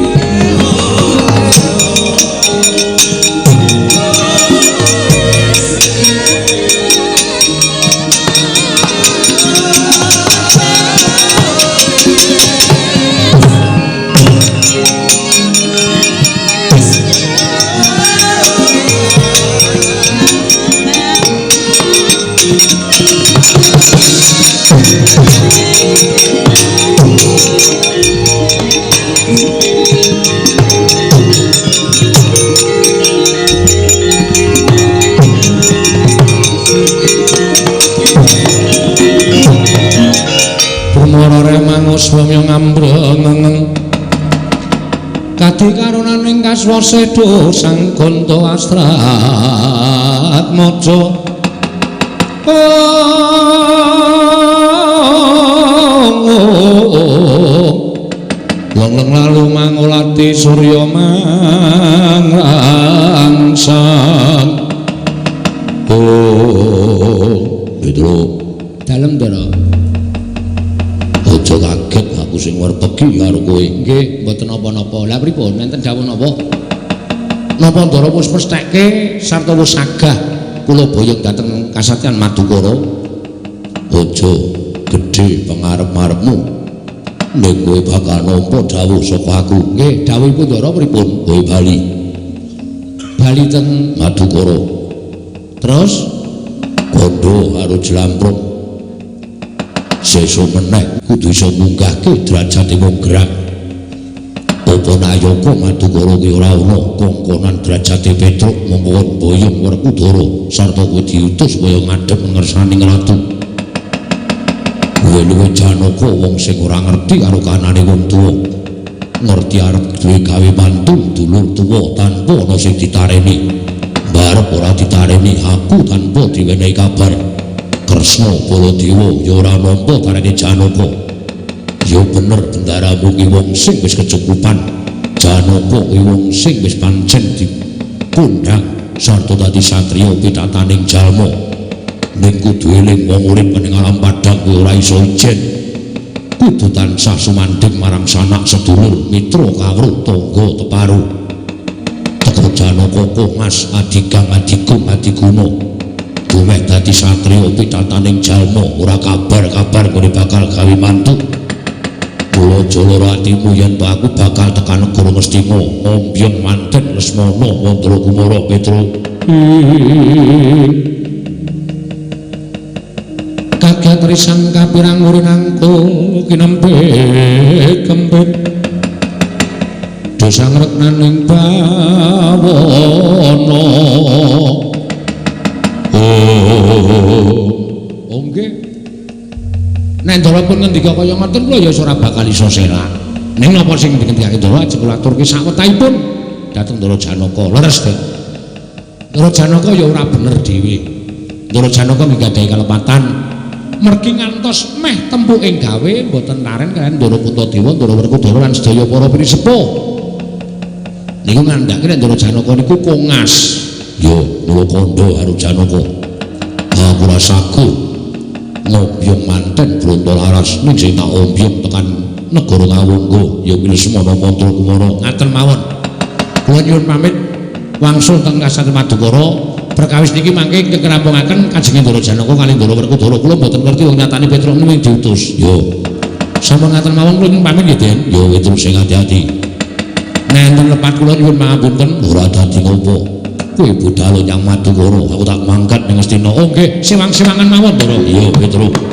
Swamya ngambreng kadi karonaning kaswasedo sang Ganta Astrat maca Longleng lalu mangolati surya mangrangsang Petro dalem Ndara aja kaget aku sing wertegi karo kowe. Nggih, mboten napa-napa. Lah pripun? Nenten dawuh napa? Napa Ndara wis mestheke sarta wis sagah kula boyong dhateng Kasatyan Madukara? Aja gedhe pangarep-arepmu. Nek kowe bakal nampa dawuh saka aku. Nggih, dawuhipun Ndara pripun? Kowe bali. Bali teng Madukara. Terus kondo karo Jlampruk sesuk meneh kudu iso munggahke derajate wong gerak. Apa Nayaka Madukara ki ora ana kongkonan derajate Petruk mongko boyong Werkudara sarta kowe diutus kaya ngadhep ngersaning ratu. Luwe Janaka wong sing ora ngerti karo kanane wong tuwa. Ngerti arep duwe gawe mantu dulur tuwa tanpa ana sing ditareni. Barep ora ditareni aku tanpa diwenehi kabar. Kresna Baladewa ya ora nampa karene Janaka. Ya bener bendaramu ki wong sing wis kecukupan. Janaka ki wong sing wis pancen dipundhang sarta dadi satriya pitataning jalma. Ning kudu eling wong urip ning alam padang kuwi ora iso ijen. Kudu tansah sumandhing marang sanak sedulur, mitra kawruh, tangga teparu. Teka Janaka Mas Adigang Adigung Adiguna. Dumeh dadi satriya pitataning jalma ora kabar-kabar kowe bakal gawe mantu. Kula joloro atimu yen to aku bakal tekan negara Ngastina ngombyong manten Lesmana Mandra Kumara Petro. Kaget risang kapirang urinangku kinembe kembet dosa ngreknaning bawana. Nggih. Nek Ndara pun ngendika kaya ngoten kula ya ora bakal iso selak. Ning napa sing dikendikake Ndara ajeng kula aturke sawetahipun dhateng Ndara Janaka. Leres, Dik. Ndara Janaka ya ora bener dhewe. Ndara Janaka nggadahi kalepatan mergi ngantos meh tempuh ing gawe mboten laren kaliyan Ndara Puntadewa, Ndara Werkudara lan sedaya para pinisepuh. Niku ngandhake nek Ndara Janaka niku kongas. Yo, Ndara Kandha karo Janaka. Aku rasaku ngombyong manten Brontolaras ning sing tak ombyong tekan negara Ngawungga ya Lesmana Mandra Kumara. Ngaten mawon. Kula nyuwun pamit wangsul teng Kasatyan Madukara. Perkawis niki mangke kekerampungaken Kanjeng Ndara Janaka kalih Ndara Werkudara. Kula mboten ngerti wong nyatane Petruk niku diutus. Yo. Sampun ngaten mawon kula nyuwun pamit nggih, Den. Yo Petruk sing ati-ati. Nenten lepat kula nyuwun pangapunten ora dadi ngopo. Kowe budal nyang Madukara, aku tak mangkat ning Astina. Oh nggih, sewang-sewangan mawon, Ndara. Iya, Petro.